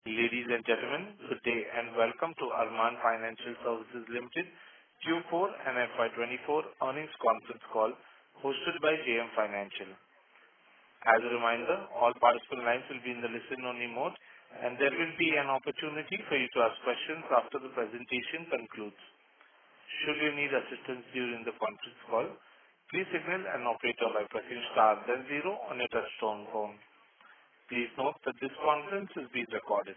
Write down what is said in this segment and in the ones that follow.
Ladies and gentlemen, good day and welcome to Arman Financial Services Limited Q4 and FY24 earnings conference call hosted by JM Financial. As a reminder, all participant lines will be in the listen-only mode, and there will be an opportunity for you to ask questions after the presentation concludes. Should you need assistance during the conference call, please signal an operator by pressing star then 0 on your touchtone phone. Please note that this conference is being recorded.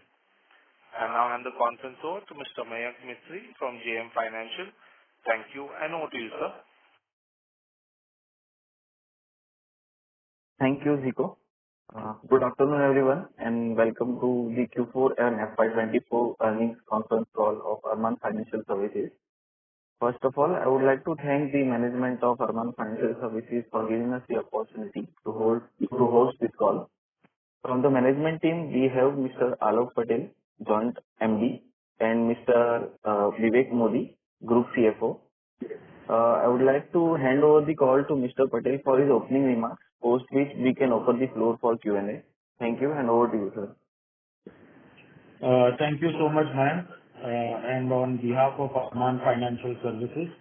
I now hand the conference over to Mr. Mayank Mistry from JM Financial. Thank you, and over to you, sir. Thank you, Zico. Good afternoon, everyone, and welcome to the Q4 and FY24 earnings conference call of Arman Financial Services. First of all, I would like to thank the management of Arman Financial Services for giving us the opportunity to host this call. From the management team, we have Mr. Alok Patel, Joint MD, and Mr. Vivek Modi, Group CFO. I would like to hand over the call to Mr. Patel for his opening remarks, post which we can open the floor for Q&A. Thank you, and over to you, sir. Thank you so much, Mayank. And on behalf of Arman Financial Services,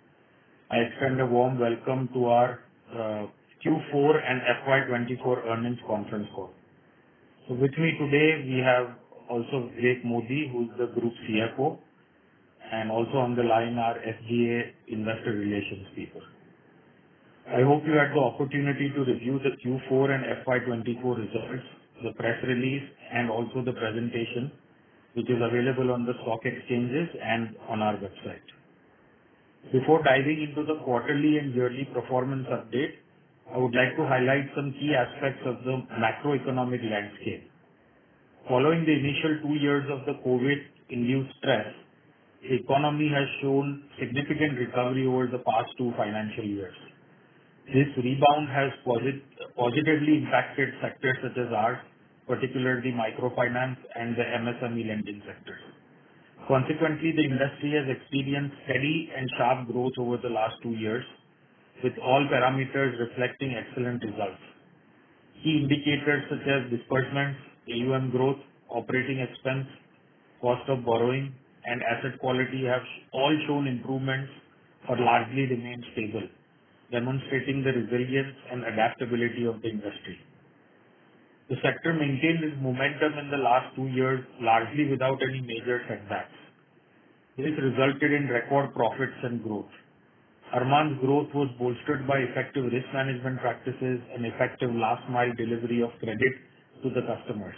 I extend a warm welcome to our Q4 and FY24 earnings conference call. So with me today, we have also Vivek Modi, who is the Group CFO, and also on the line are SGA Investor Relations people. I hope you had the opportunity to review the Q4 and FY24 results, the press release, and also the presentation, which is available on the stock exchanges and on our website. Before diving into the quarterly and yearly performance update, I would like to highlight some key aspects of the macroeconomic landscape. Following the initial 2 years of the COVID-induced stress, the economy has shown significant recovery over the past 2 financial years. This rebound has positively impacted sectors such as ours, particularly microfinance and the MSME lending sectors. Consequently, the industry has experienced steady and sharp growth over the last 2 years, with all parameters reflecting excellent results. Key indicators such as disbursements, AUM growth, operating expense, cost of borrowing, and asset quality have all shown improvements or largely remained stable, demonstrating the resilience and adaptability of the industry. The sector maintained its momentum in the last 2 years largely without any major setbacks. This resulted in record profits and growth. Arman's growth was bolstered by effective risk management practices and effective last-mile delivery of credit to the customers.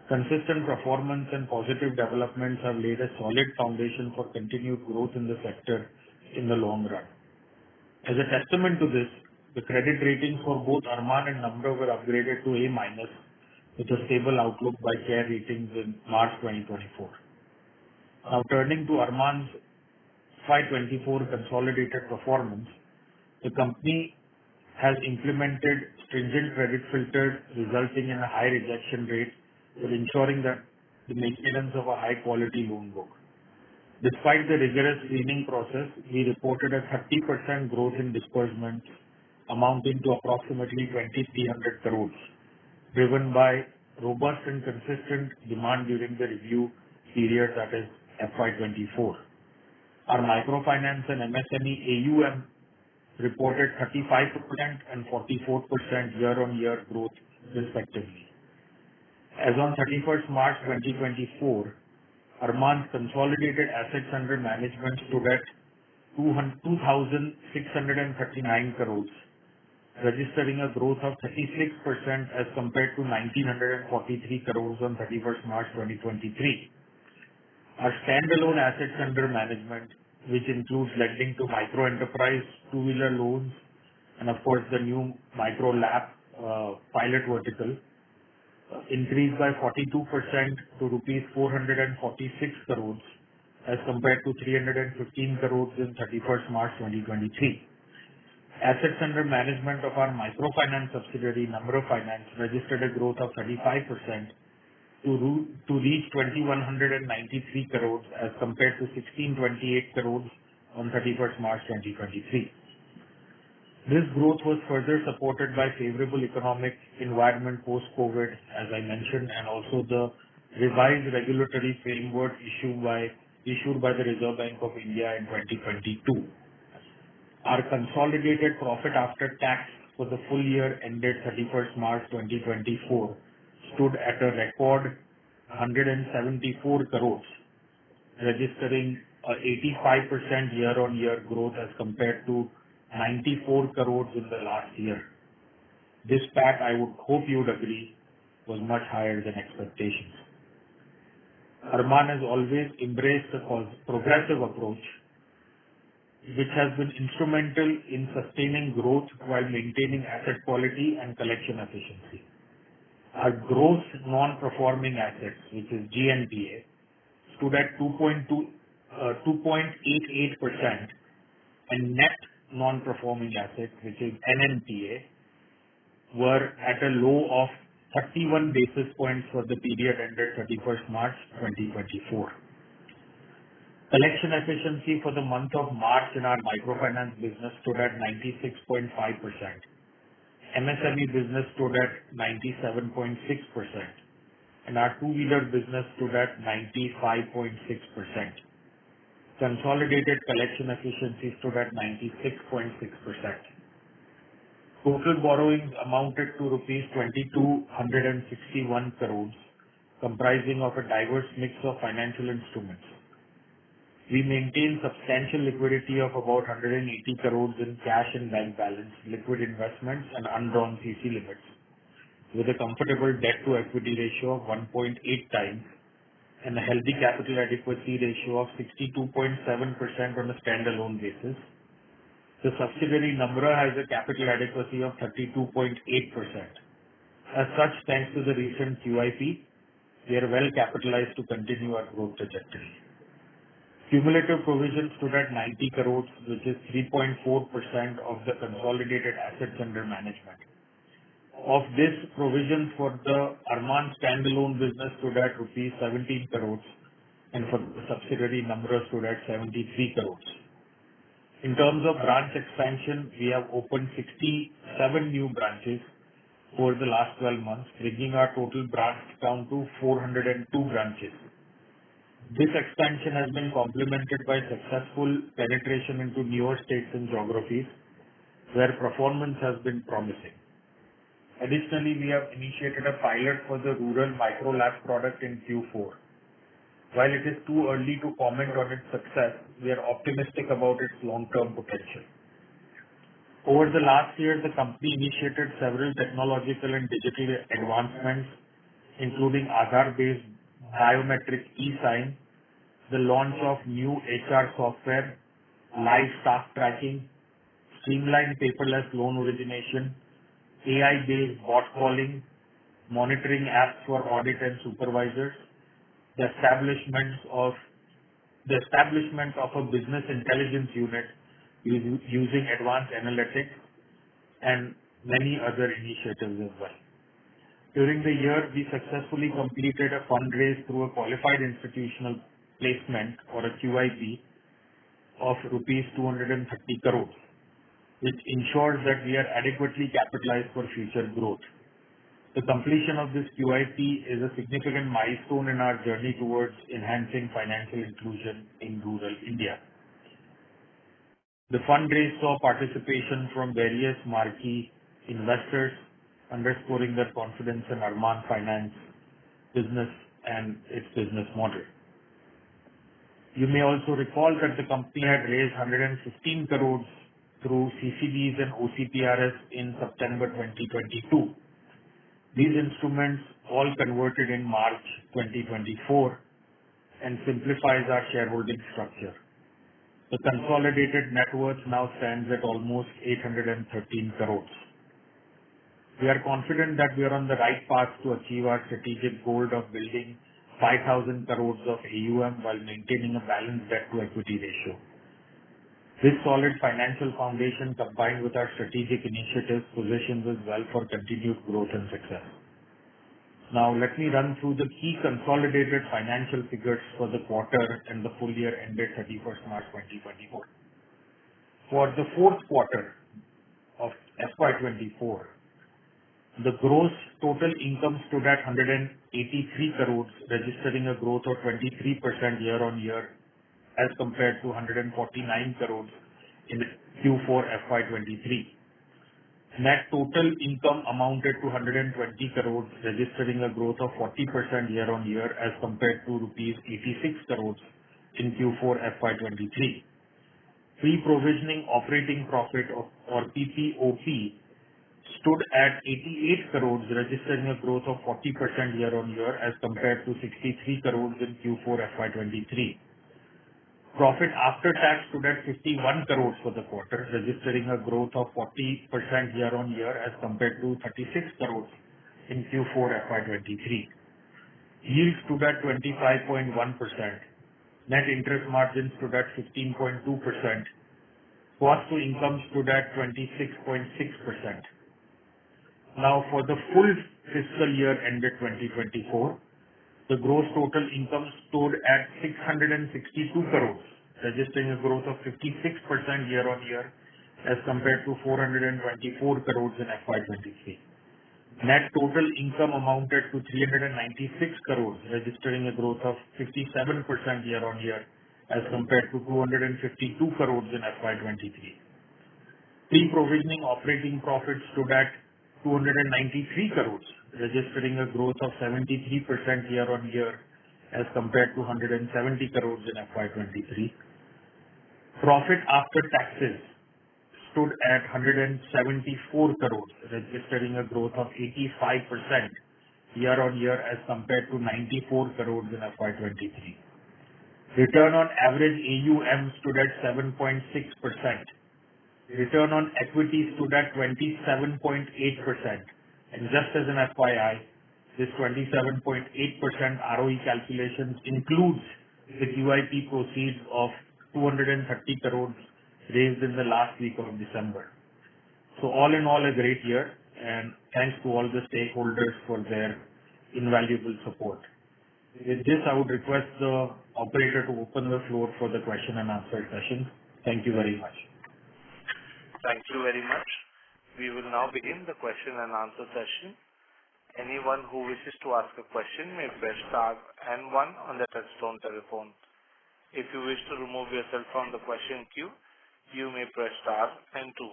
Consistent performance and positive developments have laid a solid foundation for continued growth in the sector in the long run. As a testament to this, the credit ratings for both Arman and Namra were upgraded to A- with a stable outlook by CARE Ratings in March 2024. Now turning to Arman's FY24 consolidated performance, the company has implemented stringent credit filters resulting in a high rejection rate for ensuring that the maintenance of a high-quality loan book. Despite the rigorous screening process, we reported a 30% growth in disbursements amounting to approximately 2,300 crores, driven by robust and consistent demand during the review period, that is FY24. Our microfinance and MSME AUM reported 35% and 44% year-on-year growth respectively. As on 31st March 2024, Arman's consolidated assets under management stood at 2,639 crores, registering a growth of 36% as compared to 1,943 crores on 31st March 2023. Our standalone assets under management, which includes lending to micro-enterprise, two-wheeler loans, and of course the new micro LAP pilot vertical, increased by 42% to rupees 446 crores as compared to 315 crores in 31st March 2023. Assets under management of our microfinance subsidiary, Namra Finance, registered a growth of 35% to reach 2,193 crores as compared to 1,628 crores on 31st March 2023. This growth was further supported by favorable economic environment post-COVID, as I mentioned, and also the revised regulatory framework issued by the Reserve Bank of India in 2022. Our consolidated profit after tax for the full year ended 31st March 2024 stood at a record 174 crores, registering a 85% year-on-year growth as compared to 94 crores in the last year. This PAT, I would hope you would agree, was much higher than expectations. Arman has always embraced a progressive approach, which has been instrumental in sustaining growth while maintaining asset quality and collection efficiency. Our gross non-performing assets, which is GNPA, stood at 2.88%, and net non-performing assets, which is NNPA, were at a low of 31 basis points for the period ended 31st March 2024. Collection efficiency for the month of March in our microfinance business stood at 96.5%. MSME business stood at 97.6%, and our two-wheeler business stood at 95.6%. Consolidated collection efficiency stood at 96.6%. Total borrowings amounted to rupees 2,261 crores, comprising of a diverse mix of financial instruments. We maintain substantial liquidity of about 180 crores in cash and bank balance, liquid investments, and undrawn CC limits, with a comfortable debt-to-equity ratio of 1.8 times and a healthy capital adequacy ratio of 62.7% on a standalone basis. The subsidiary Namra has a capital adequacy of 32.8%. As such, thanks to the recent QIP, we are well capitalized to continue our growth trajectory. Cumulative provisions stood at 90 crores, which is 3.4% of the consolidated assets under management. Of this, provisions for the Arman standalone business stood at rupees 17 crores, and for the subsidiary Namra stood at 73 crores. In terms of branch expansion, we have opened 67 new branches over the last 12 months, bringing our total branch count to 402 branches. This expansion has been complemented by successful penetration into newer states and geographies, where performance has been promising. Additionally, we have initiated a pilot for the rural micro LAP product in Q4. While it is too early to comment on its success, we are optimistic about its long-term potential. Over the last year, the company initiated several technological and digital advancements, including Aadhaar-based biometric e-sign, the launch of new HR software, live staff tracking, streamlined paperless loan origination, AI-based bot calling, monitoring apps for audit and supervisors, the establishment of a business intelligence unit using advanced analytics, and many other initiatives as well. During the year, we successfully completed a fundraise through a qualified institutional placement, or a QIP, of rupees 230 crores, which ensures that we are adequately capitalized for future growth. The completion of this QIP is a significant milestone in our journey towards enhancing financial inclusion in rural India. The fundraise saw participation from various marquee investors, underscoring their confidence in Arman Finance business and its business model. You may also recall that the company had raised 115 crores through CCDs and OCPRS in September 2022. These instruments all converted in March 2024 and simplifies our shareholding structure. The consolidated net worth now stands at almost 813 crores. We are confident that we are on the right path to achieve our strategic goal of building 5,000 crores of AUM while maintaining a balanced debt-to-equity ratio. This solid financial foundation, combined with our strategic initiatives, positions us well for continued growth and success. Now, let me run through the key consolidated financial figures for the quarter and the full year ended 31st March 2024. For the fourth quarter of FY24, The gross total income stood at 183 crores, registering a growth of 23% year-on-year as compared to 149 crores in Q4 FY23. Net total income amounted to 120 crores, registering a growth of 40% year-on-year as compared to rupees 86 crores in Q4 FY23. Pre-provisioning operating profit or PPOP stood at 88 crores, registering a growth of 40% year-on-year as compared to 63 crores in Q4 FY23. Profit after tax stood at 51 crores for the quarter, registering a growth of 40% year-on-year as compared to 36 crores in Q4 FY23. Yield stood at 25.1%. Net interest margin stood at 15.2%. Cost to income stood at 26.6%. Now, for the full fiscal year ended 2024, the gross total income stood at 662 crores, registering a growth of 56% year-on-year as compared to 424 crores in FY23. Net total income amounted to 396 crores, registering a growth of 57% year-on-year as compared to 252 crores in FY23. Pre-provisioning operating profit stood at 293 crores, registering a growth of 73% year-on-year as compared to 170 crores in FY23. Profit after taxes stood at 174 crores, registering a growth of 85% year-on-year as compared to 94 crores in FY23. Return on average AUM stood at 7.6%. Return on equity stood at 27.8%. And just as an FYI, this 27.8% ROE calculations includes the QIP proceeds of 230 crores raised in the last week of December. So all in all, a great year, and thanks to all the stakeholders for their invaluable support. With this, I would request the operator to open the floor for the question and answer session. Thank you very much. Thank you very much. We will now begin the question and answer session. Anyone who wishes to ask a question may press star and one on the touchtone telephone. If you wish to remove yourself from the question queue, you may press star and two.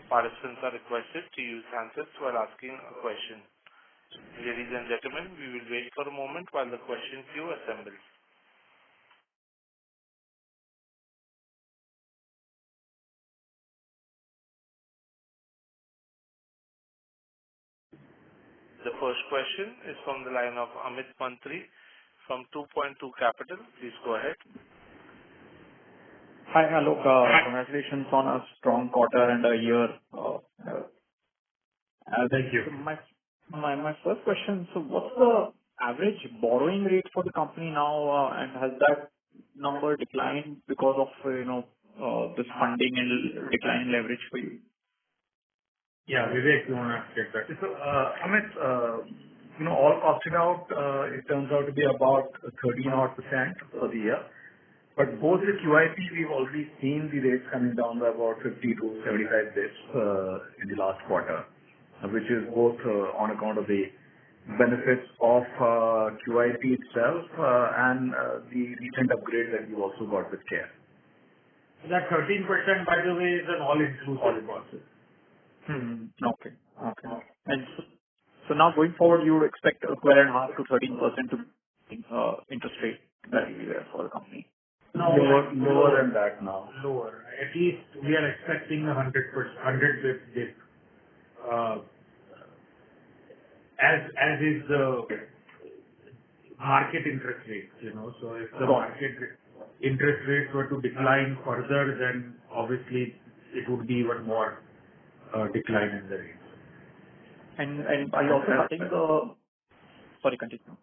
Participants are requested to use handsets while asking a question. Ladies and gentlemen, we will wait for a moment while the question queue assembles. The first question is from the line of Amit Mantri from 2.2 Capital. Please go ahead. Hi, Alok. Congratulations on a strong quarter and a year. Thank you. My first question, so what's the average borrowing rate for the company now, and has that number declined because of, this funding and decline in leverage for you? Yeah, Vivek, you want to take that? So, Amit, all costed out, it turns out to be about 13% for the year. But both the QIP, we've already seen the rates coming down by about 50 to 75 bits in the last quarter, which is both on account of the benefits of QIP itself and the recent upgrade that we've also got with CARE. That 13%, by the way, is an all-inclusive process. Okay. And so now going forward, you would expect 12.5 to 13% to interest rate that will be there for the company? No, lower than that now. Lower. At least we are expecting 100 bits dip. As is the market interest rates, So if the market interest rates were to decline further, then obviously it would be even more decline in the rates. And are you also cutting the... Sorry, continue.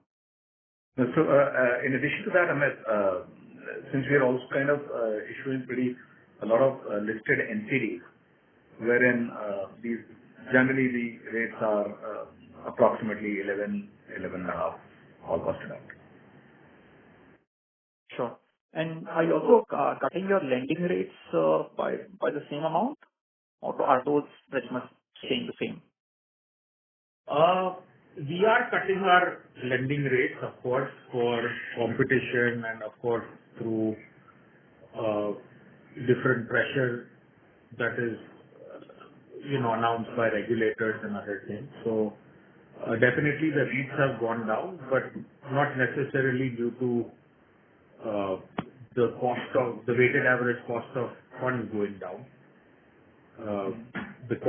So in addition to that, Amit, since we are also kind of issuing a lot of listed NCDs, wherein these generally the rates are approximately 11.5, all costed out. Sure. And are you also cutting your lending rates by the same amount, or are those pretty much staying the same? We are cutting our lending rates, of course, for competition and of course through different pressure that is, announced by regulators and other things. So definitely the rates have gone down, but not necessarily due to the weighted average cost of funds going down. But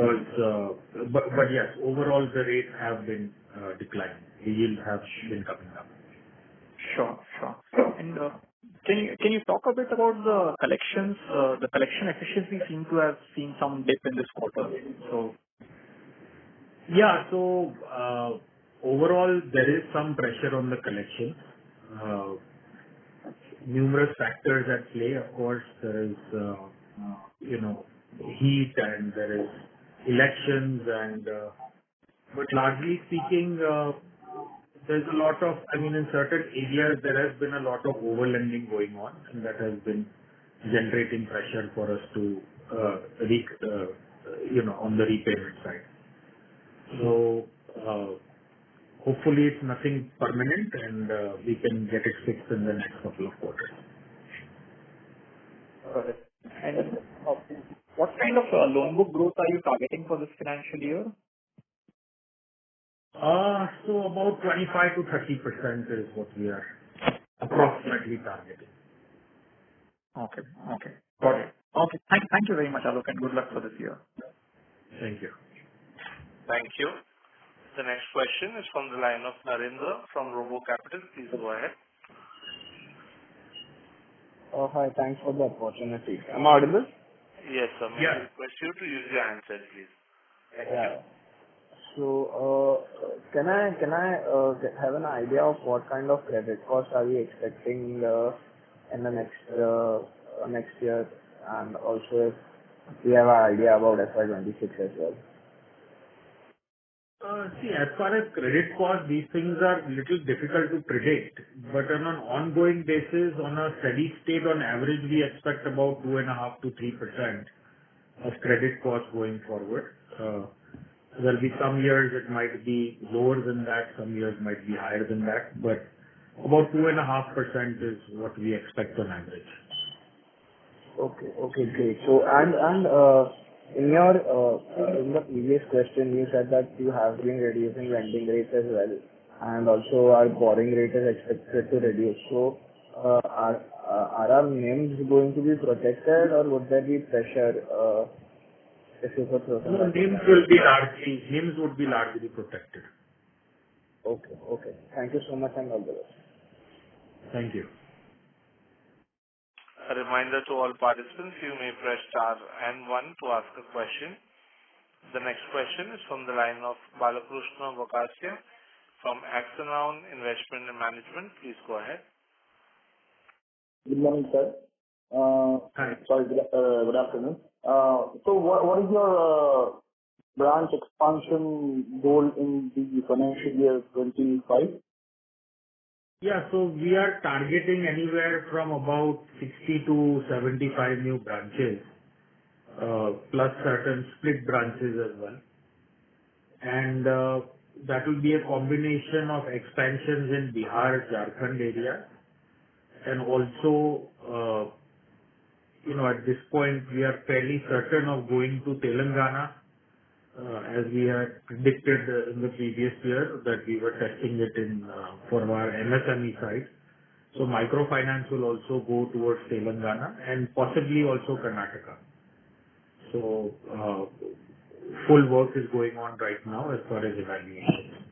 yes, overall the rates have been declining. The yields have been coming down. Sure. And can you talk a bit about the collections? The collection efficiency seem to have seen some dip in this quarter. So Yeah. So overall, there is some pressure on the collection. Numerous factors at play. Of course, there is heat and there is elections but largely speaking, there's a lot of, in certain areas there has been a lot of overlending going on, and that has been generating pressure for us to on the repayment side. So hopefully it's nothing permanent and we can get it fixed in the next couple of quarters. got it. And what kind of loan book growth are you targeting for this financial year? So about 25 to 30% is what we are approximately targeting. Okay. Got it. Okay. Thank you very much, Alok, and good luck for this year. Thank you. Thank you. The next question is from the line of Narendra from Robo Capital. Please go ahead. Hi, thanks for the opportunity. Am I audible? Yes, sir. May Yeah. I request you to use your handset, please? Yeah. So, can I have an idea of what kind of credit cost are we expecting in the next year, and also if we have an idea about FY26 as well? See, as far as credit cost, these things are little difficult to predict, but on an ongoing basis, on a steady state, on average, we expect about 2.5 to 3% of credit cost going forward. There'll be some years it might be lower than that, some years might be higher than that, but about 2.5% is what we expect on average. Okay, great. So, in the previous question, you said that you have been reducing lending rates as well, and also our borrowing rate is expected to reduce. So, are our NIMs going to be protected, or would there be pressure, if you could throw some light on that? NIMs would be largely protected. Okay. Thank you so much, and all the best. Thank you. A reminder to all participants, you may press star and 1 to ask a question. The next question is from the line of Balakrishna Vakasia from Axanoun Investment and Management. Please go ahead. Good morning, sir. Hi. Sorry, good afternoon. So what is your branch expansion goal in the financial year 25? Yeah, so we are targeting anywhere from about 60 to 75 new branches, plus certain split branches as well. And that will be a combination of expansions in Bihar, Jharkhand area. And also, at this point, we are fairly certain of going to Telangana, as we had predicted in the previous year that we were testing it for our MSME side. So microfinance will also go towards Telangana and possibly also Karnataka. So full work is going on right now as far as evaluation.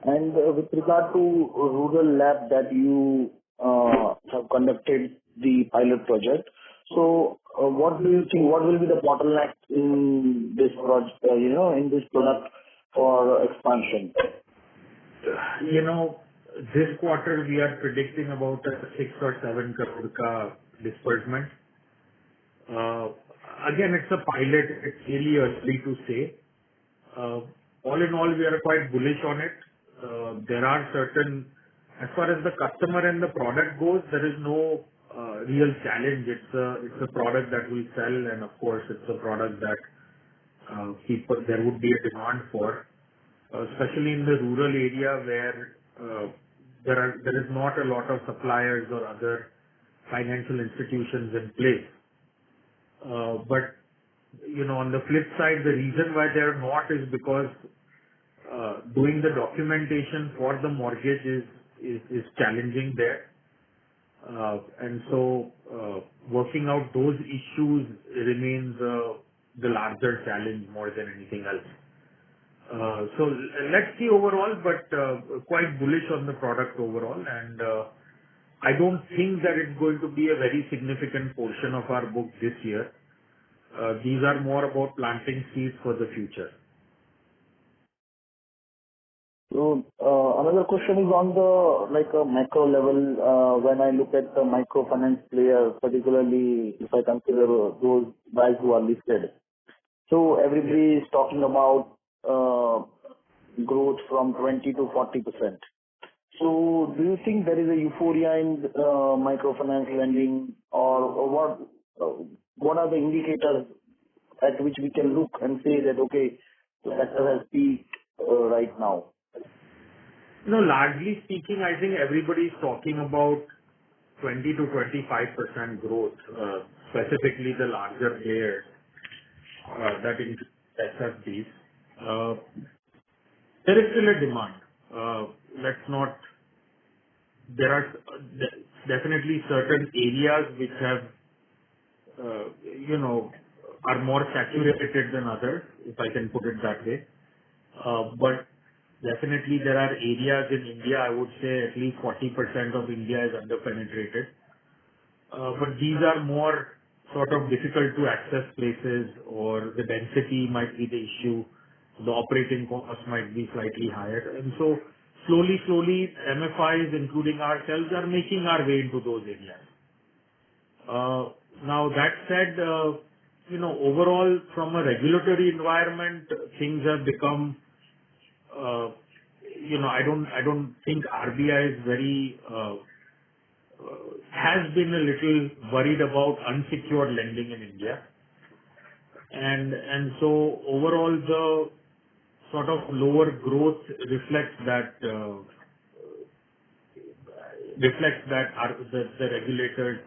And with regard to rural lab that you have conducted the pilot project, so what do you think, what will be the bottleneck in this project, in this product for expansion? This quarter we are predicting about a 6 or 7 crore ka disbursement. Again, it's a pilot. It's really early to say. All in all, we are quite bullish on it. There are certain, as far as the customer and the product goes, there is no real challenge. It's a product that will sell, and of course, it's a product that there would be a demand for, especially in the rural area where there is not a lot of suppliers or other financial institutions in place. But on the flip side, the reason why they are not is because doing the documentation for the mortgage is challenging there. And so working out those issues remains the larger challenge more than anything else. So let's see overall, but quite bullish on the product overall. And I don't think that it's going to be a very significant portion of our book this year. These are more about planting seeds for the future. So, another question is on the, like, a macro level, when I look at the microfinance players, particularly if I consider those guys who are listed. So everybody is talking about growth from 20 to 40%. So do you think there is a euphoria in microfinance lending, or what are the indicators at which we can look and say that, okay, the sector has peaked right now? Largely speaking, I think everybody is talking about 20 to 25% growth, specifically the larger players that include SFBs. There is still a demand. There are definitely certain areas which have, are more saturated than others, if I can put it that way. But definitely there are areas in India, I would say at least 40% of India is underpenetrated. But these are more sort of difficult to access places, or the density might be the issue. The operating cost might be slightly higher. And so slowly, MFIs, including ourselves, are making our way into those areas. Now, that said, overall, from a regulatory environment, things have become, I don't think RBI is very, has been a little worried about unsecured lending in India. And so overall, the sort of lower growth reflects that the regulators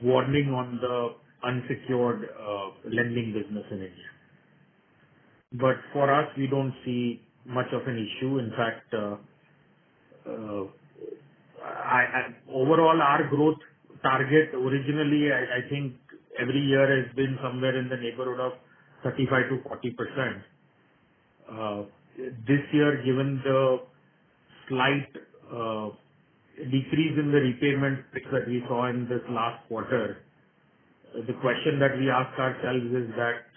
warning on the unsecured lending business in India. But for us, we don't see much of an issue. In fact, overall, our growth target originally, I think every year has been somewhere in the neighborhood of 35 to 40%. This year, given the slight decrease in the repayment that we saw in this last quarter, the question that we ask ourselves is that,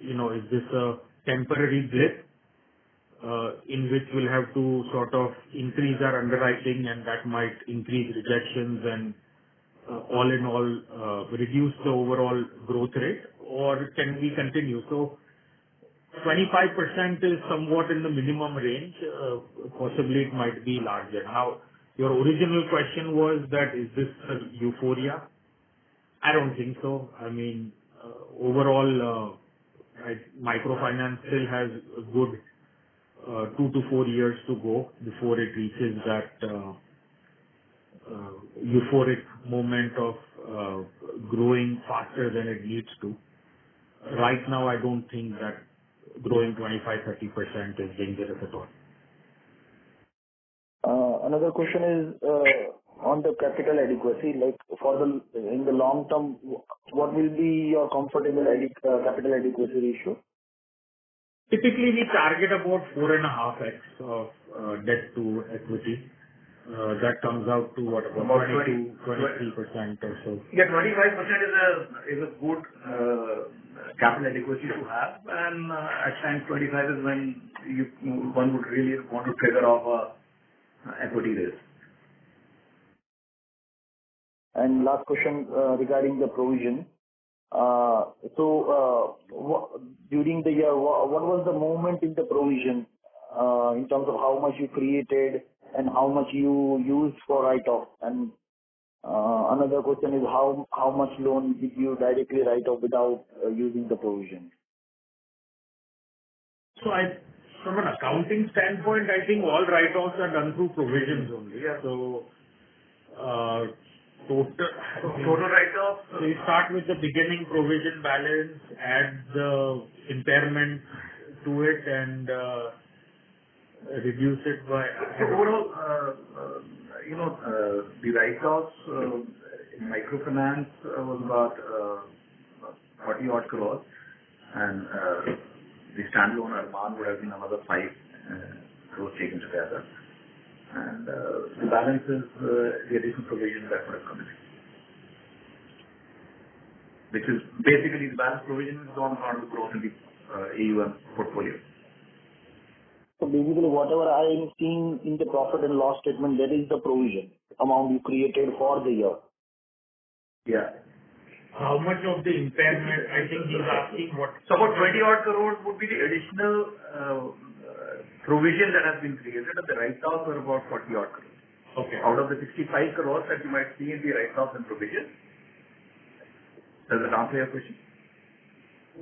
is this a temporary blip in which we'll have to sort of increase our underwriting, and that might increase rejections and all in all reduce the overall growth rate, or can we continue? So 25% is somewhat in the minimum range. Possibly it might be larger. Now, your original question was that, is this a euphoria? I don't think so. I mean, overall, microfinance still has a good 2 to 4 years to go before it reaches that euphoric moment of growing faster than it needs to. Right now, I don't think that growing 25-30% is dangerous at all. Another question is on the capital adequacy. Like, in the long term, what will be your comfortable capital adequacy ratio? Typically, we target about 4.5x of debt to equity. That comes out to what, about 22-23% or so. Yeah, 25% is a good capital adequacy to have, and at times 25 is when one would really want to trigger off a equity raise. And last question regarding the provision. During the year, what was the movement in the provision in terms of how much you created and how much you used for write-off? And another question is how much loan did you directly write off without using the provision? So from an accounting standpoint, I think all write-offs are done through provisions only. Yeah. So, Total write-off. So you start with the beginning provision balance, add the impairment to it, and reduce it by. So overall, the write-offs in microfinance was about 40 odd crores, and the standalone Arman would have been another 5 crores taken together. And the balance is the additional provision that would have come in, which is basically the balance provision is on account of growth in the AUM portfolio. So basically, whatever I am seeing in the profit and loss statement, that is the provision amount you created for the year. Yeah. How much of the impairment, I think he's asking what. So about 20 odd crores would be the additional provision that has been created, and the write-offs are about 40 odd crores. Okay. Out of the 65 crores that you might see in the write-offs and provision. Does that answer your question?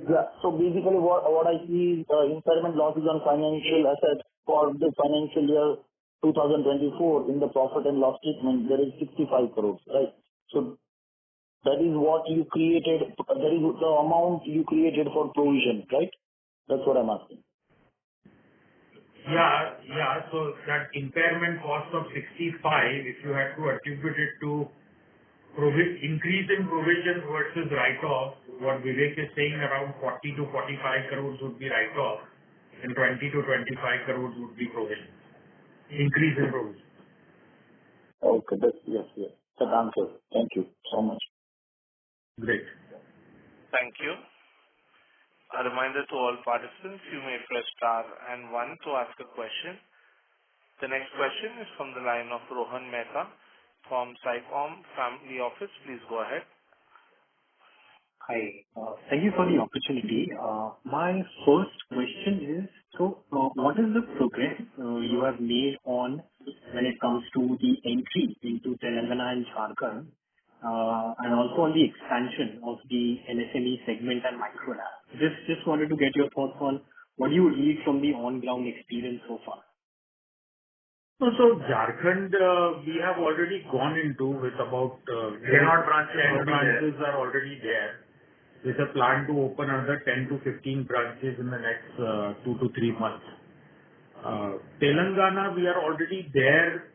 Yeah. So basically, what I see is impairment losses on financial assets for the financial year 2024 in the profit and loss statement, there is 65 crores, right? So that is what you created, that is the amount you created for provision, right? That's what I'm asking. Yeah. So that impairment cost of 65, if you had to attribute it to increase in provisions versus write-off, what Vivek is saying, around 40 to 45 crores would be write-off, and 20 to 25 crores would be provision. Increase in provision. Okay. Yes. That answers. Thank you so much. Great. Thank you. A reminder to all participants, you may press star and 1 to ask a question. The next question is from the line of Rohan Mehta from Saicom Family Office. Please go ahead. Hi. Thank you for the opportunity. My first question is, what is the progress you have made on when it comes to the entry into Telangana and Jharkhand, and also on the expansion of the MSME segment and micro LAP? Just wanted to get your thoughts on what you read from the on-ground experience so far. So Jharkhand, we have already gone into with about 10 branches are already there. There's a plan to open another 10 to 15 branches in the next 2 to 3 months. Telangana, we are already there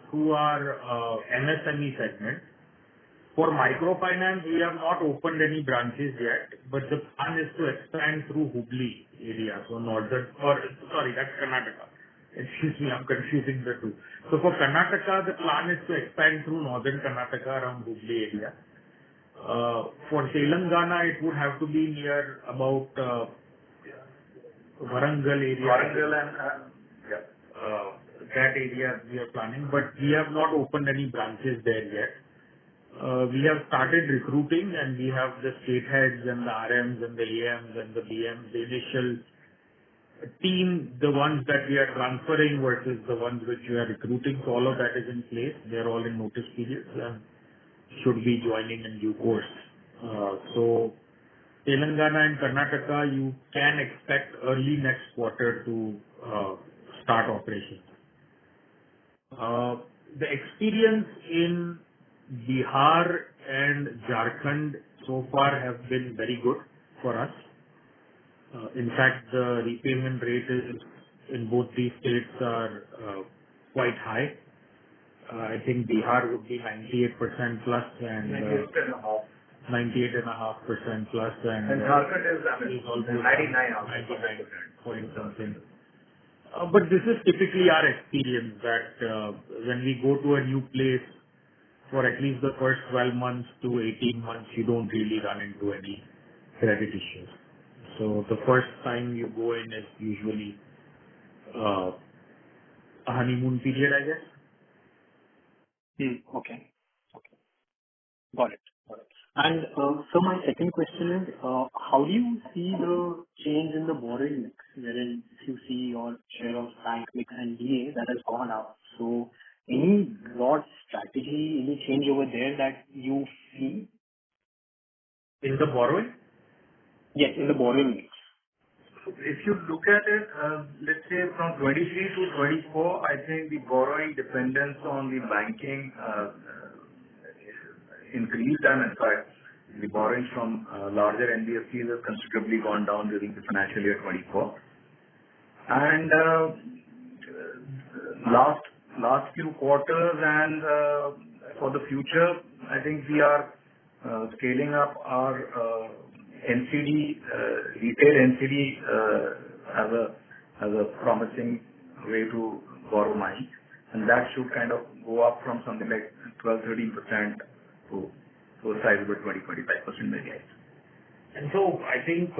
through our MSME segment. For microfinance, we have not opened any branches yet, but the plan is to expand through Hubli area, so that's Karnataka. Excuse me, I'm confusing the two. So for Karnataka, the plan is to expand through northern Karnataka around Hubli area. For Telangana, it would have to be near about Warangal area. Warangal and that area we are planning, but we have not opened any branches there yet. We have started recruiting, and we have the state heads and the RMs and the AMs and the BMs, the initial team, the ones that we are transferring versus the ones which we are recruiting. So all of that is in place. They're all in notice periods and should be joining in due course. So Telangana and Karnataka, you can expect early next quarter to start operations. The experience in Bihar and Jharkhand so far have been very good for us. In fact, the repayment rate is in both these states are quite high. I think Bihar would be 98% plus and 98.5% plus, and Jharkhand is almost 99 point something. But this is typically our experience that when we go to a new place for at least the first 12 months to 18 months, you don't really run into any credit issues. So the first time you go in is usually a honeymoon period, I guess. Okay. Got it. And so my second question is, how do you see the change in the borrowing mix, wherein if you see your share of bank mix and DA that has gone up? So any broad strategy, any change over there that you see? In the borrowing? Yes, in the borrowing mix. If you look at it, let's say from 23 to 24, I think the borrowing dependence on the banking increased, and in fact, the borrowings from larger NBFCs has considerably gone down during the financial year 24. And last few quarters and for the future, I think we are scaling up our NCD, retail NCD as a promising way to borrow money, and that should kind of go up from something like 12-13% to a sizable 20-25% maybe. And so I think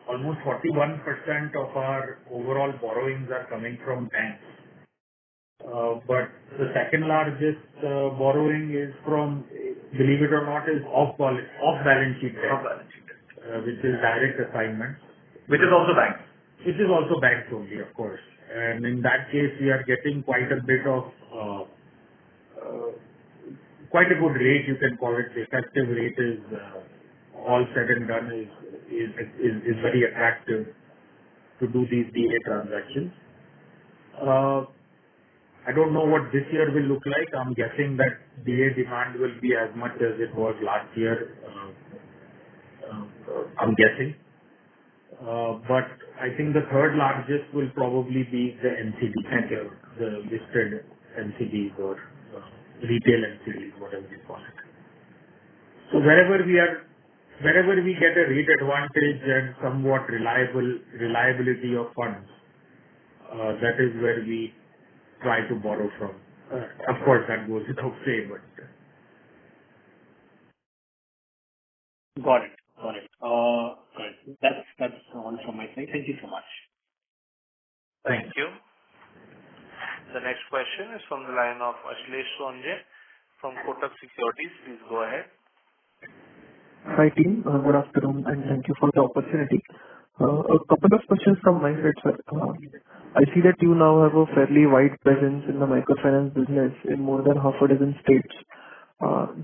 almost 41% of our overall borrowings are coming from banks. But the second largest borrowing is from, believe it or not, is off-balance sheet debt, which is direct assignments. Which is also banks. Which is also banks only, of course. And in that case, we are getting quite a bit of, quite a good rate, you can call it. The effective rate is, all said and done, is very attractive to do these DA transactions. I don't know what this year will look like. I'm guessing that DA demand will be as much as it was last year. I'm guessing. But I think the third largest will probably be the NCD, the listed NCDs or retail NCDs, whatever you call it. So wherever we get a rate advantage and somewhat reliability of funds, that is where we try to borrow from. Of course, that goes without saying, but. Got it. That's all from my side. Thank you so much. Thank you. The next question is from the line of Ashlesh Sonje from Kotak Securities. Please go ahead. Hi, team. Good afternoon, and thank you for the opportunity. A couple of questions from my side, sir. I see that you now have a fairly wide presence in the microfinance business in more than half a dozen states.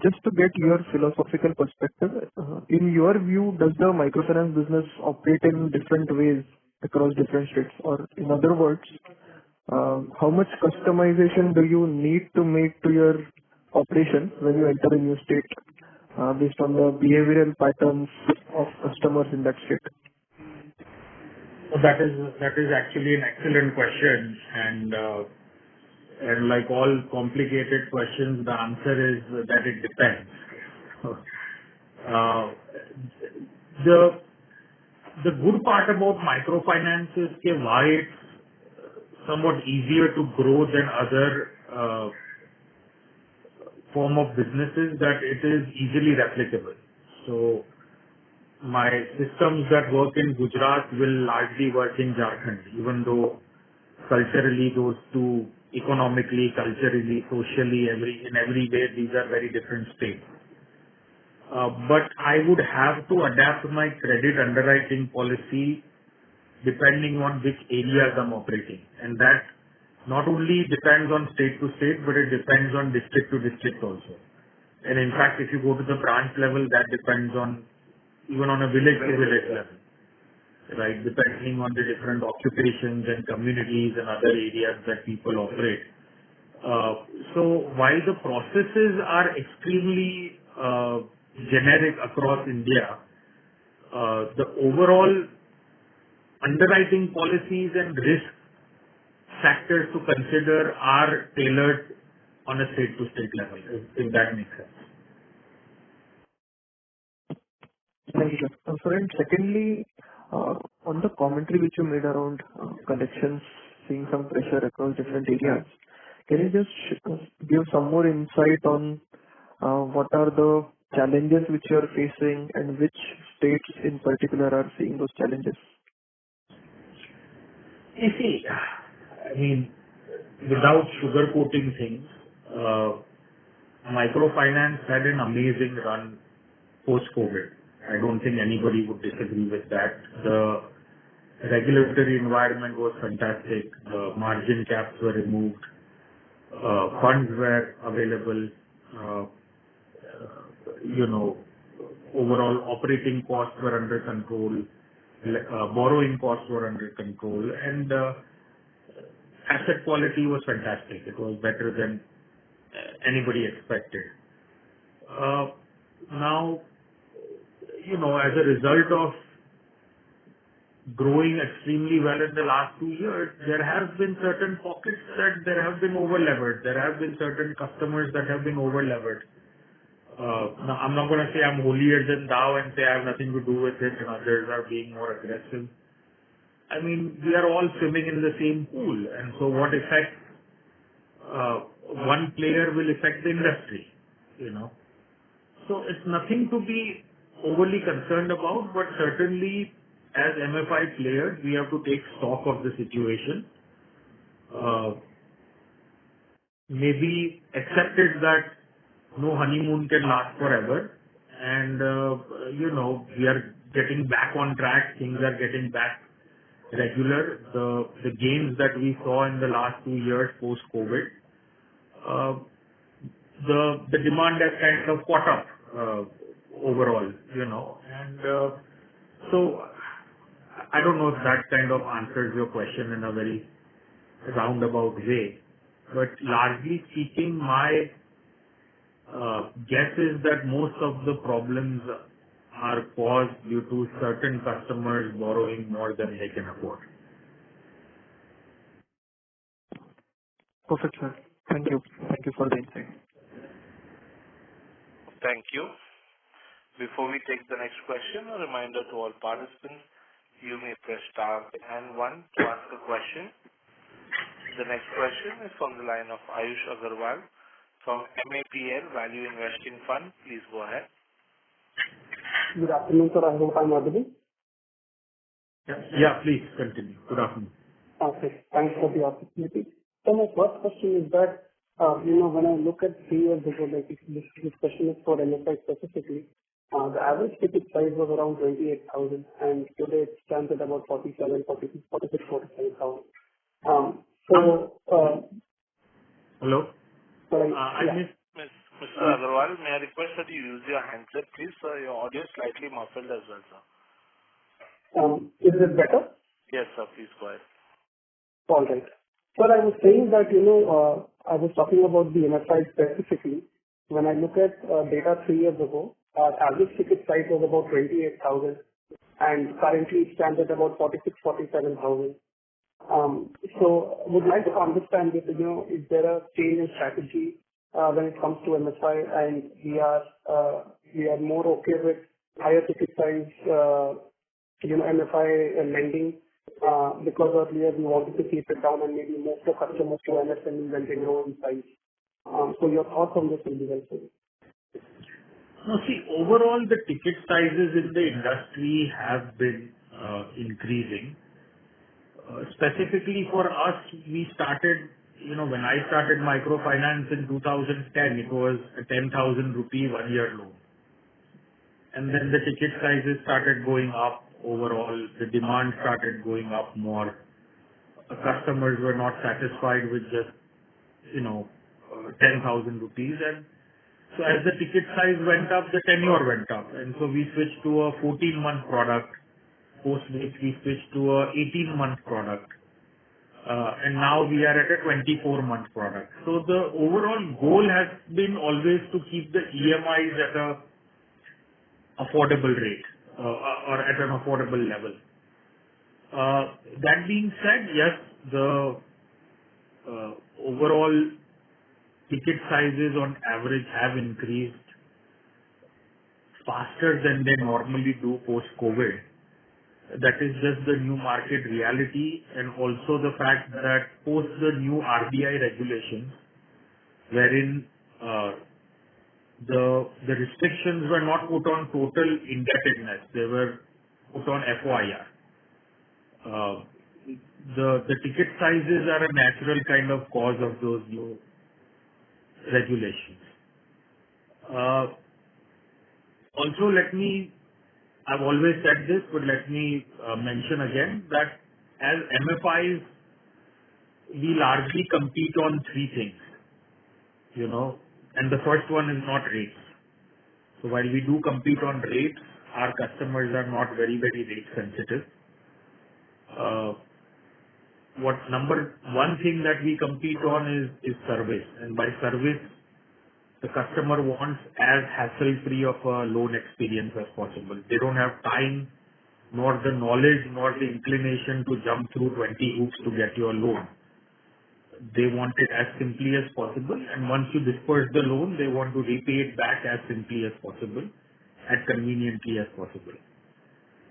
Just to get your philosophical perspective, in your view, does the microfinance business operate in different ways across different states? Or in other words, how much customization do you need to make to your operation when you enter a new state, based on the behavioral patterns of customers in that state? That is actually an excellent question, and like all complicated questions, the answer is that it depends. The good part about microfinance is why it's somewhat easier to grow than other form of businesses, that it is easily replicable. So my systems that work in Gujarat will largely work in Jharkhand, even though culturally those two, economically, culturally, socially, in every way, these are very different states. But I would have to adapt my credit underwriting policy depending on which areas I'm operating. And that not only depends on state to state, but it depends on district to district also. And in fact, if you go to the branch level, that depends on even on a village to village level, right? Depending on the different occupations and communities and other areas that people operate. So while the processes are extremely generic across India, the overall underwriting policies and risk factors to consider are tailored on a state to state level, if that makes sense. Thank you. Sir, and secondly, on the commentary which you made around collections, seeing some pressure across different areas, can you just give some more insight on what are the challenges which you are facing and which states in particular are seeing those challenges? You see, I mean, without sugarcoating things, microfinance had an amazing run post-COVID. I don't think anybody would disagree with that. The regulatory environment was fantastic. The margin caps were removed. Funds were available. Overall operating costs were under control. Borrowing costs were under control, and asset quality was fantastic. It was better than anybody expected. Now, as a result of growing extremely well in the last 2 years, there have been certain pockets that there have been over-levered. There have been certain customers that have been over-levered. Now, I'm not going to say I'm holier than thou and say I have nothing to do with it and others are being more aggressive. I mean, we are all swimming in the same pool, and so what affects one player will affect the industry, So it's nothing to be overly concerned about, but certainly as MFI players, we have to take stock of the situation. Maybe accept it that no honeymoon can last forever, and we are getting back on track. Things are getting back regular. The gains that we saw in the last 2 years post-COVID, the demand has kind of caught up overall, and so I don't know if that kind of answers your question in a very roundabout way, but largely speaking, my guess is that most of the problems are caused due to certain customers borrowing more than they can afford. Perfect, sir. Thank you. Thank you for the insight. Thank you. Before we take the next question, a reminder to all participants, you may press star and 1 to ask a question. The next question is from the line of Ayush Agarwal from MAPL Value Investing Fund. Please go ahead. Good afternoon, sir. I hope I'm audible. Yeah, please continue. Good afternoon. Okay. Thanks for the opportunity. So my first question is that, when I look at 3 years ago, like this question is for MFI specifically, the average ticket size was around 28,000 and today it stands at about 47,000. Hello? Sorry. I missed. Mr. Agarwal, may I request that you use your handset, please? Your audio is slightly muffled as well, sir. Is it better? Yes, sir. Please go ahead. All right. Sir, I was saying that, I was talking about the MFI specifically. When I look at data 3 years ago, our average ticket size was about 28,000 and currently it stands at about 47,000. So would like to understand if, is there a change in strategy when it comes to MFI and we are more okay with higher ticket size, MFI lending because earlier we wanted to keep it down and maybe move the customers to MSME when they grow in size. So your thoughts on this will be helpful. No, see, overall the ticket sizes in the industry have been increasing. Specifically for us, we started, when I started microfinance in 2010, it was a 10,000 rupee 1-year loan. And then the ticket sizes started going up overall. The demand started going up more. Customers were not satisfied with just, 10,000 rupees. And so as the ticket size went up, the tenure went up. And so we switched to a 14-month product. Post which we switched to a 18-month product. And now we are at a 24-month product. So the overall goal has been always to keep the EMIs at a affordable rate or at an affordable level. That being said, yes, the overall ticket sizes on average have increased faster than they normally do post-COVID. That is just the new market reality and also the fact that post the new RBI regulations, wherein the restrictions were not put on total indebtedness, they were put on FOIR. The ticket sizes are a natural kind of cause of those new regulations. Also, I've always said this, but let me mention again that as MFIs, we largely compete on 3 things, and the first one is not rates. So while we do compete on rates, our customers are not very, very rate sensitive. One thing that we compete on is service. And by service, the customer wants as hassle-free of a loan experience as possible. They don't have time, nor the knowledge, nor the inclination to jump through 20 hoops to get your loan. They want it as simply as possible, and once you disperse the loan, they want to repay it back as simply as possible, as conveniently as possible.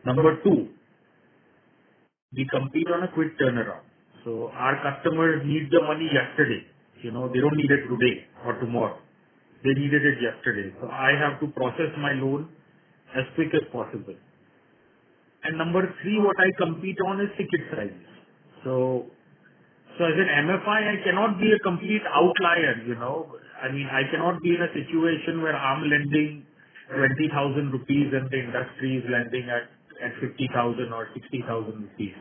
Number two, we compete on a quick turnaround. So our customers need the money yesterday. They don't need it today or tomorrow. They needed it yesterday. So I have to process my loan as quick as possible. And number three, what I compete on is ticket sizes. So as an MFI, I cannot be a complete outlier, I cannot be in a situation where I'm lending 20,000 rupees and the industry is lending at 50,000 or 60,000 rupees.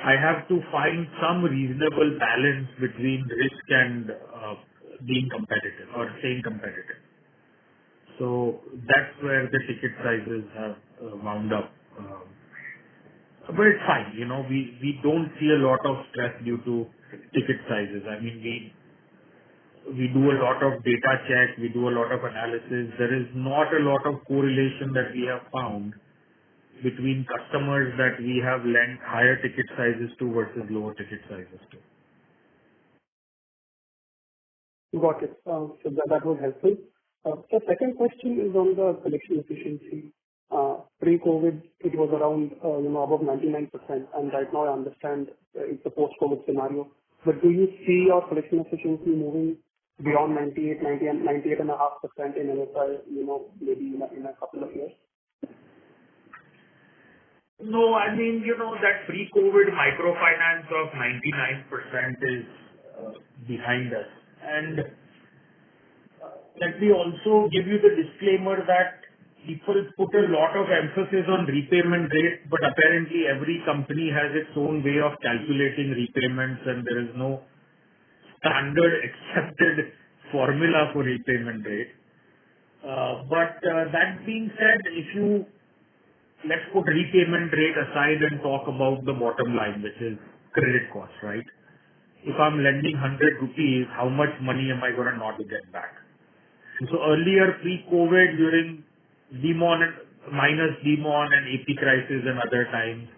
I have to find some reasonable balance between risk and being competitive or staying competitive. So that's where the ticket sizes have wound up. But it's fine. We don't see a lot of stress due to ticket sizes. We do a lot of data check, we do a lot of analysis. There is not a lot of correlation that we have found between customers that we have lent higher ticket sizes to versus lower ticket sizes to. Got it. So that was helpful. The second question is on the collection efficiency. Pre-COVID, it was around, above 99%, and right now I understand it's a post-COVID scenario. But do you see your collection efficiency moving beyond 98, 90, and 98.5% in MFI, maybe in a couple of years? No, that pre-COVID microfinance of 99% is behind us. And let me also give you the disclaimer that people put a lot of emphasis on repayment rate, but apparently every company has its own way of calculating repayments, and there is no standard accepted formula for repayment rate. But that being said, let's put repayment rate aside and talk about the bottom line, which is credit cost, right? If I'm lending 100 rupees, how much money am I going to not get back? So earlier, pre-COVID, during minus demon and AP crisis and other times,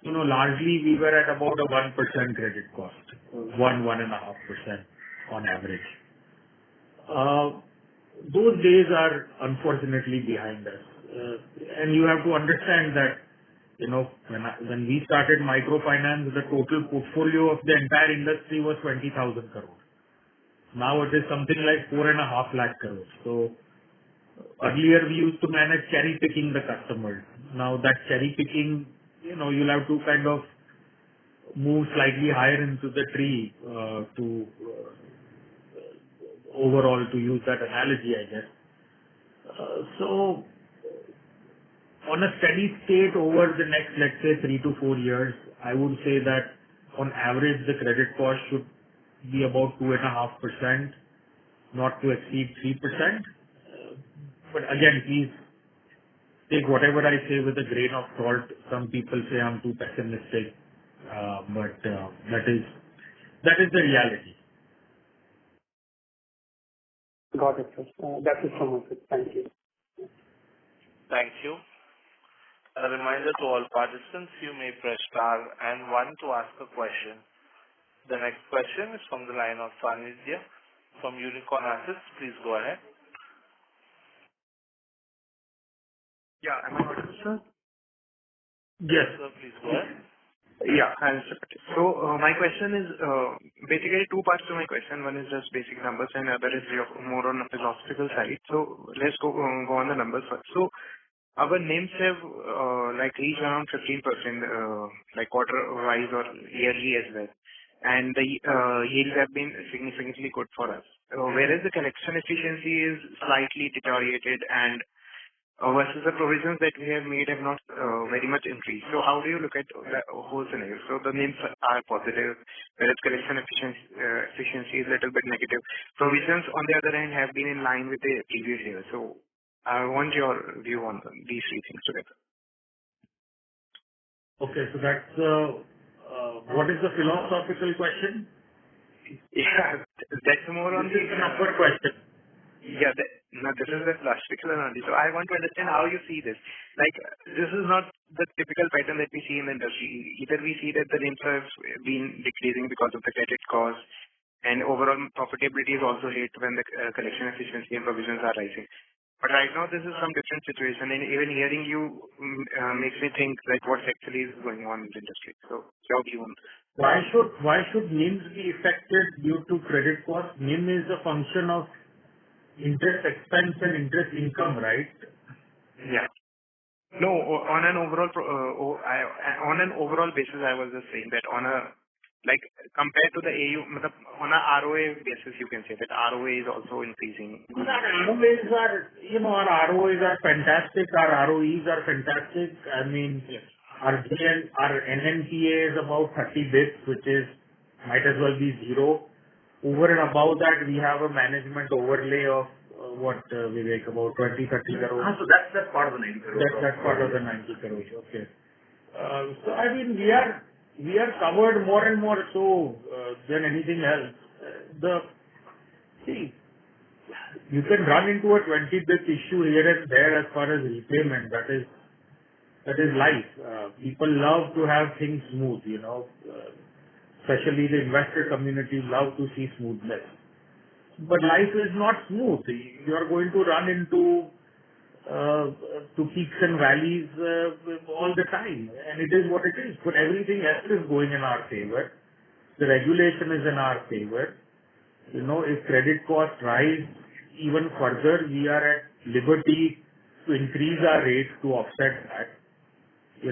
largely we were at about a 1% credit cost, 1.5% on average. Those days are unfortunately behind us. And you have to understand that, when we started microfinance, the total portfolio of the entire industry was 20,000 crores. Now it is something like 4.5 lakh crores. So earlier we used to manage cherry picking the customers. Now that cherry picking, you'll have to kind of move slightly higher into the tree overall, to use that analogy, I guess. So on a steady state over the next, let's say, 3 to 4 years, I would say that on average the credit cost should be about 2.5%, not to exceed 3%. But again, please take whatever I say with a grain of salt. Some people say I'm too pessimistic, but that is the reality. Got it, sir. That's it from my side. Thank you. Thank you. A reminder to all participants, you may press star and 1 to ask a question. The next question is from the line of Sanidhya from Unicorn Assets. Please go ahead. Yeah, am I audible, sir? Yes, sir. Please go ahead. Yeah, hi, Mr. Patel. So my question is basically two parts to my question. One is just basic numbers, and other is more on the philosophical side. So let's go on the numbers first. So our NIMs have reached around 15%, like quarter-wise or yearly as well. And the yields have been significantly good for us. Whereas the collection efficiency is slightly deteriorated, and versus the provisions that we have made have not very much increased. So how do you look at the whole scenario? So the NIMs are positive, whereas collection efficiency is a little bit negative. Provisions, on the other hand, have been in line with the previous year. So I want your view on these three things together. Okay, so that's what is the philosophical question? Yeah, that's more on This is the number question. Yeah, no, this is the philosophical only. So I want to understand how you see this. Like, this is not the typical pattern that we see in the industry. Either we see that the NIMs have been decreasing because of the credit cost, and overall profitability is also hit when the collection efficiency and provisions are rising. But right now, this is some different situation, and even hearing you makes me think like what actually is going on in the industry. So, your view on this? Why should NIMs be affected due to credit cost? NIM is a function of interest expense and interest income, right? Yeah. No, on an overall basis, I was just saying that like compared to the AU, on a ROA basis, you can say that ROA is also increasing. Our ROAs are fantastic. Our ROEs are fantastic. I mean, our NNPA is about 30 bits, which might as well be zero. Over and above that, we have a management overlay of Vivek, about 20-30 crores. So that's part of the 90 crores. That's part of the 90 crores. Okay. So I mean, we are covered more and more so than anything else. See, you can run into a 20-bit issue here and there as far as repayment. That is life. People love to have things smooth, especially the investor community love to see smoothness. But life is not smooth. You are going to run into peaks and valleys all the time, and it is what it is. But everything else is going in our favor. The regulation is in our favor. If credit costs rise even further, we are at liberty to increase our rates to offset that. We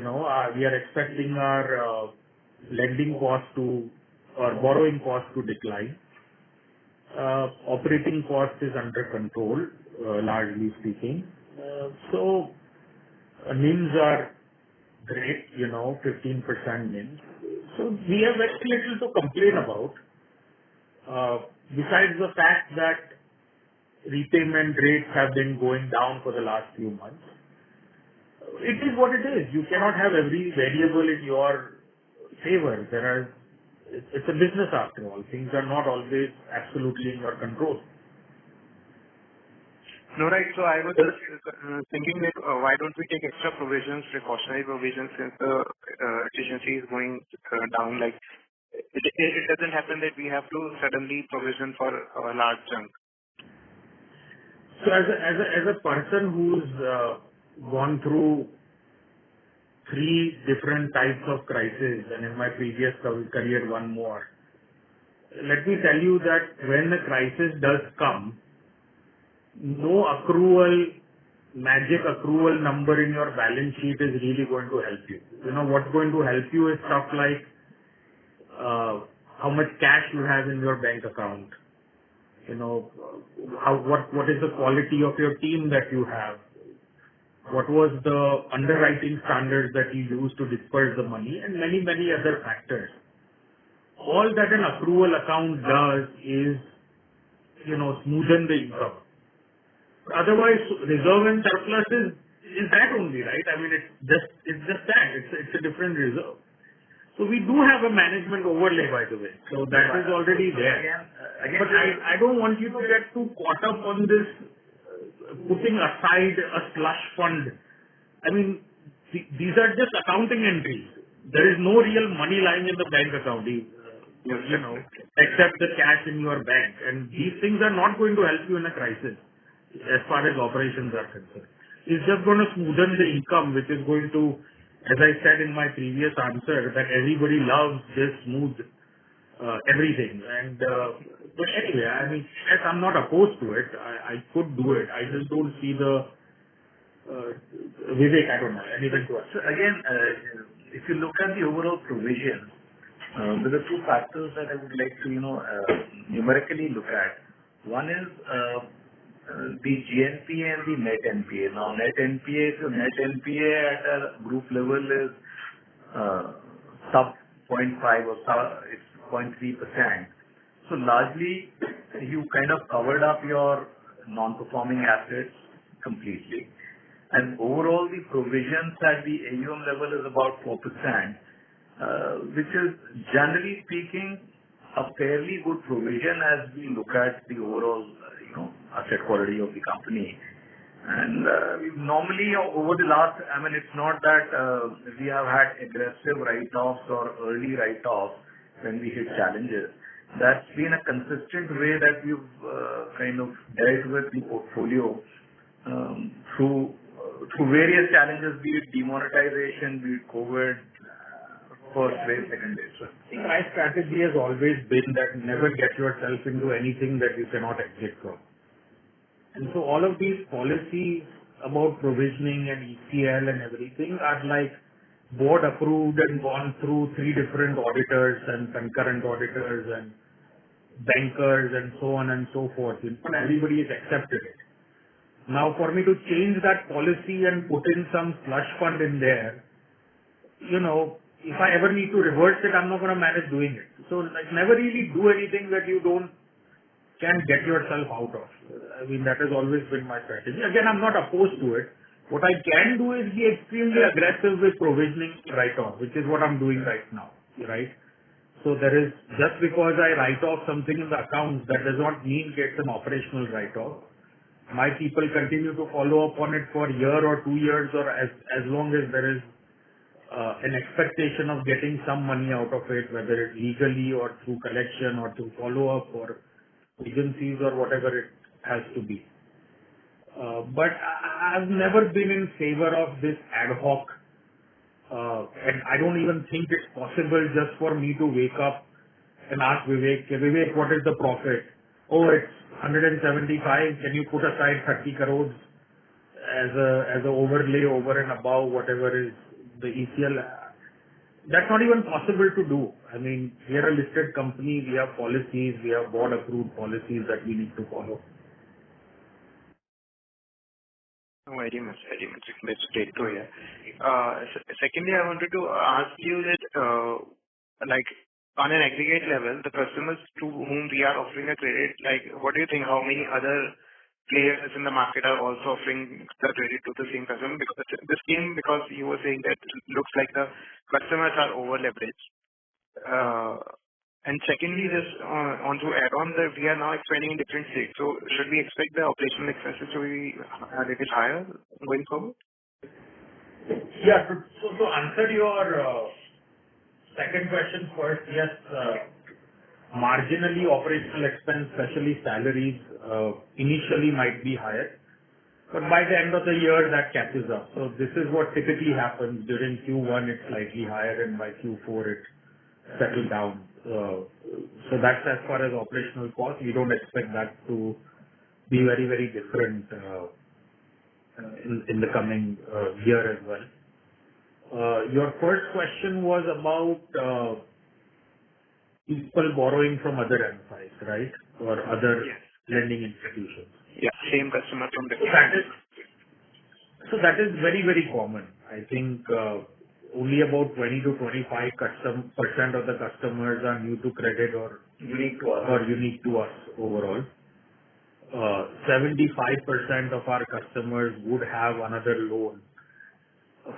are expecting our lending cost or borrowing cost to decline. Operating cost is under control, largely speaking. So NIMs are great, 15% NIMs. So we have very little to complain about. Besides the fact that repayment rates have been going down for the last few months. It is what it is. You cannot have every variable in your favor. It's a business after all. Things are not always absolutely in your control. No, right. So I was just thinking that why don't we take extra provisions, precautionary provisions, since the efficiency is going down? Like it doesn't happen that we have to suddenly provision for a large chunk. So as a person who's gone through 3 different types of crises, and in my previous career, one more. Let me tell you that when the crisis does come, no magic accrual number in your balance sheet is really going to help you. What's going to help you is stuff like how much cash you have in your bank account. What is the quality of your team that you have? What was the underwriting standards that you used to disperse the money, and many, many other factors. All that an accrual account does is, smoothen the income. Otherwise, reserve and surplus is that only, right? I mean, it's just that. It's a different reserve. So we do have a management overlay, by the way. So that is already there. Again, but I don't want you to get too caught up on this putting aside a slush fund. I mean, these are just accounting entries. There is no real money lying in the bank account, except the cash in your bank. And these things are not going to help you in a crisis as far as operations are concerned. It's just going to smoothen the income, which is going to, as I said in my previous answer, that everybody loves this smooth everything. But anyway, I mean, yes, I'm not opposed to it. I could do it. I just don't see the Vivek, I don't know, anything to add. So again, if you look at the overall provision, there are 2 factors that I would like to, numerically look at. One is the GNPA and the net NPA. Now, net NPA at a group level is sub 0.5 or it's 0.3%. So largely, you kind of covered up your non-performing assets. completely. And overall, the provisions at the AUM level is about 4%, which is generally speaking a fairly good provision as we look at the overall, asset quality of the company. And we've normally over the last, it's not that we have had aggressive write-offs or early write-offs when we hit challenges. That's been a consistent way that we've kind of dealt with the portfolio through various challenges, be it demonetization, be it COVID, first wave, second wave. So my strategy has always been that never get yourself into anything that you cannot exit from. And so all of these policies about provisioning and ECL and everything are like board approved and gone through 3 different auditors and concurrent auditors and bankers and so on and so forth. And everybody has accepted it. Now for me to change that policy and put in some slush fund in there, if I ever need to reverse it, I'm not going to manage doing it. So never really do anything that you can get yourself out of. That has always been my strategy. Again, I'm not opposed to it. What I can do is be extremely aggressive with provisioning write-off, which is what I'm doing right now, right? So just because I write off something in the accounts, that does not mean it's an operational write-off. My people continue to follow up on it for a year or 2 years, or as long as there is an expectation of getting some money out of it, whether it's legally or through collection or through follow-up or agencies or whatever it has to be. But I've never been in favor of this ad hoc, and I don't even think it's possible just for me to wake up and ask Vivek, Vivek, what is the profit? Oh, it's 175. Can you put aside 30 crores as a overlay over and above whatever is the ECL? That's not even possible to do. We are a listed company. We have policies. We have board-approved policies that we need to follow. Very much. That's great to hear. Secondly, I wanted to ask you that, on an aggregate level, the customers to whom we are offering a credit, what do you think? How many other players in the market are also offering the credit to the same customer? Because this came because you were saying that it looks like the customers are over-leveraged. And secondly, just on to add on that we are now expanding in different states. So should we expect the operational expenses to be a little higher going forward? Yeah. So to answer your second question first, yes, marginally operational expense, especially salaries, initially might be higher. But by the end of the year, that catches up. So this is what typically happens. During Q1, it's slightly higher, and by Q4, it settles down. So that's as far as operational cost. We don't expect that to be very, very different in the coming year as well. Your first question was about people borrowing from other MFIs, right? Or other lending institutions. Yeah, same customer from different. So that is very, very common. I think only about 20 to 25% of the customers are new to credit or unique to us overall. 75% of our customers would have another loan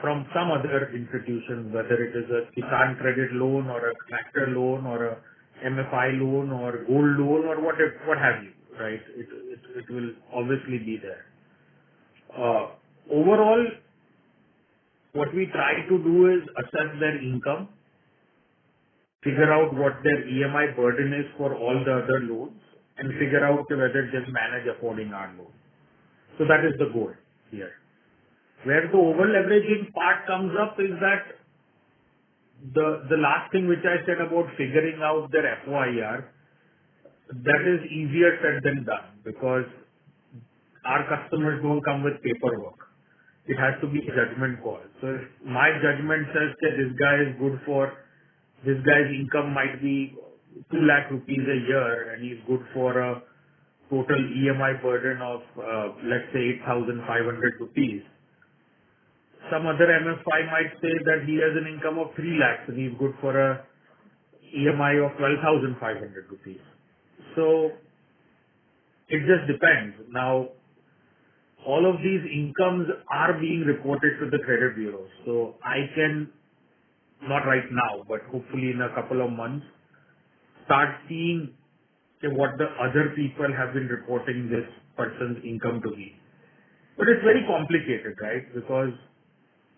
from some other institutions, whether it is a Kisan credit loan or a tractor loan or a MFI loan or gold loan or what have you, right? It will obviously be there. Overall, what we try to do is assess their income, figure out what their EMI burden is for all the other loans, and figure out whether they manage affording our loan. So that is the goal here. Where the over-leveraging part comes up is that the last thing which I said about figuring out their FOIR, that is easier said than done because our customers don't come with paperwork. It has to be a judgment call. So if my judgment says that this guy's income might be 2 lakh rupees a year and he's good for a total EMI burden of, let's say, 8,500 rupees. Some other MFI might say that he has an income of 3 lakhs and he's good for a EMI of 12,500 rupees. So it just depends. Now, all of these incomes are being reported to the credit bureaus. So I can, not right now, but hopefully in a couple of months, start seeing what the other people have been reporting this person's income to be. But it's very complicated, right? Because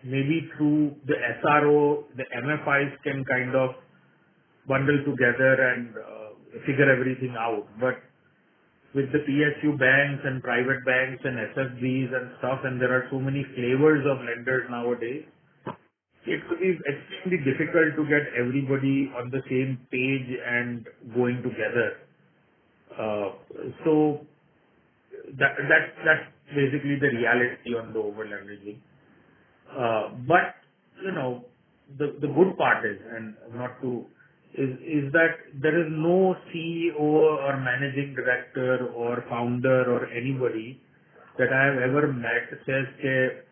maybe through the SRO, the MFIs can kind of bundle together and figure everything out. But with the PSU banks and private banks and SFBs and stuff, and there are so many flavors of lenders nowadays, it could be extremely difficult to get everybody on the same page and going together. So that's basically the reality on the over-leveraging. But, you know, the good part is, and not to, is that there is no CEO or managing director or founder or anybody that I have ever met says, "Okay,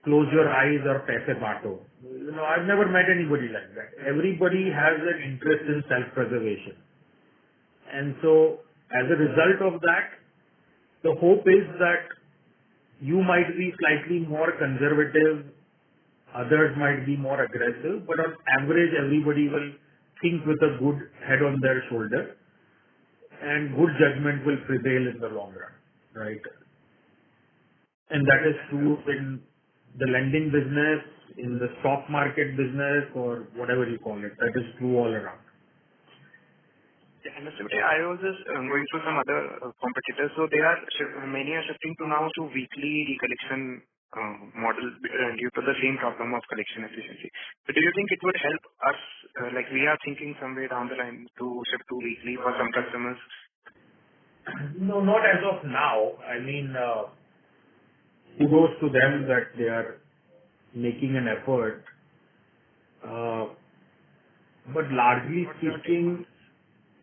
close your eyes or paise baato." You know, I've never met anybody like that. Everybody has an interest in self-preservation. And so as a result of that, the hope is that you might be slightly more conservative, others might be more aggressive, but on average, everybody will think with a good head on their shoulder, and good judgment will prevail in the long run, right? And that is true in the lending business, in the stock market business, or whatever you call it. That is true all around. Yeah, understood. I was just going through some other competitors. So they are many are shifting to now to weekly recollection model due to the same problem of collection efficiency. So do you think it would help us, like we are thinking somewhere down the line to shift to weekly for some customers? No, not as of now. I mean, kudos to them that they are making an effort. But largely speaking,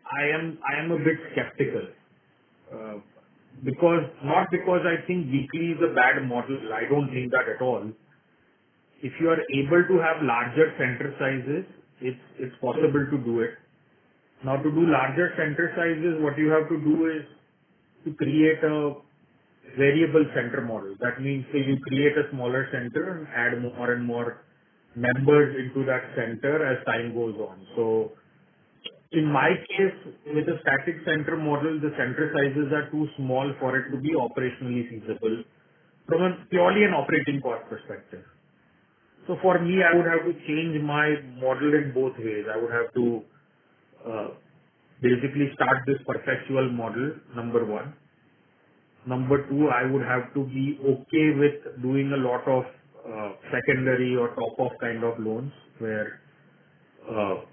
I am a bit skeptical. Not because I think weekly is a bad model. I don't think that at all. If you are able to have larger center sizes, it's possible to do it. Now, to do larger center sizes, what you have to do is to create a variable center model. That means that you create a smaller center and add more and more members into that center as time goes on. So in my case, with a static center model, the center sizes are too small for it to be operationally feasible from a purely an operating cost perspective. So for me, I would have to change my model in both ways. I would have to basically start this perpetual model, number one. Number two, I would have to be okay with doing a lot of secondary or top-off kind of loans where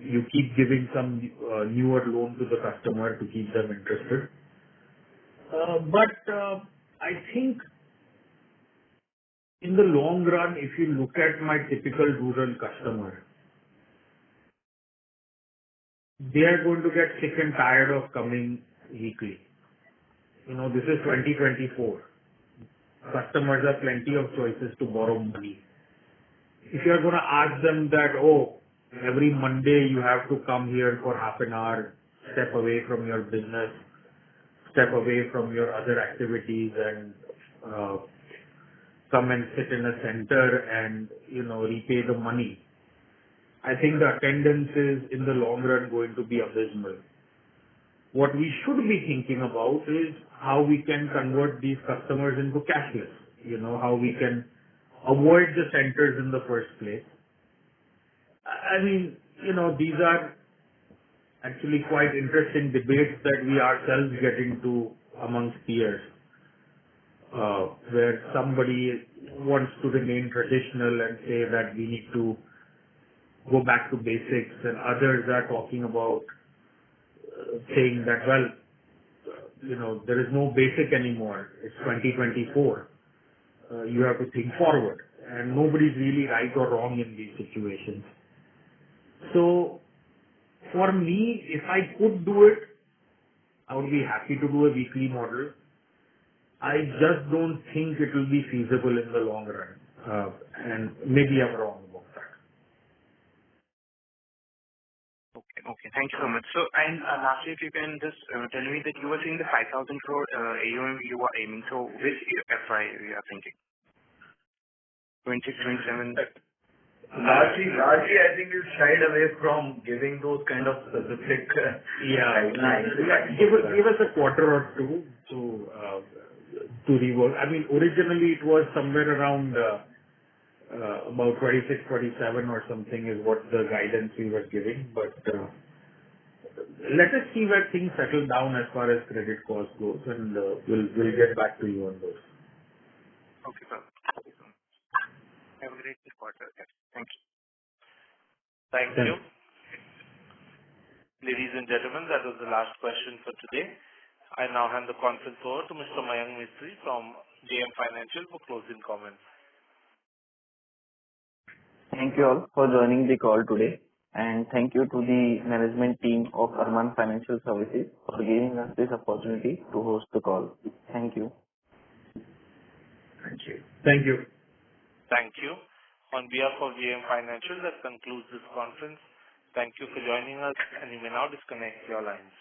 you keep giving some newer loan to the customer to keep them interested. But I think in the long run, if you look at my typical rural customer, they are going to get sick and tired of coming weekly. You know, this is 2024. Customers have plenty of choices to borrow money. If you are going to ask them that, "Oh, every Monday you have to come here for half an hour, step away from your business, step away from your other activities and come and sit in a center and, you know, repay the money," I think the attendance is in the long run going to be abysmal. What we should be thinking about is how we can convert these customers into cashless. You know, how we can avoid the centers in the first place. I mean, you know, these are actually quite interesting debates that we ourselves get into amongst peers, where somebody wants to remain traditional and say that we need to go back to basics, and others are talking about saying that, well, you know, there is no basic anymore. It's 2024. You have to think forward, and nobody's really right or wrong in these situations. So for me, if I could do it, I would be happy to do a weekly model. I just don't think it will be feasible in the long run. And maybe I'm wrong. Okay. Okay. Thank you so much. Lastly, if you can just tell me that you were saying the 5,000 crore AUM you are aiming. So which FY you are thinking? 26, 27? Largely, I think we've shied away from giving those kind of specific guidelines. Give us a quarter or two to rework. I mean, originally it was somewhere around about 26, 27 or something is what the guidance we were giving. But let us see where things settle down as far as credit cost goes, and we'll get back to you on those. Okay, sir. Have a great quarter. Thank you. Thank you. Ladies and gentlemen, that was the last question for today. I now hand the conference over to Mr. Mayank Mistry from JM Financial for closing comments. Thank you all for joining the call today, and thank you to the management team of Arman Financial Services for giving us this opportunity to host the call. Thank you. Thank you. Thank you. Thank you. On behalf of JM Financial, that concludes this conference. Thank you for joining us, and you may now disconnect your lines.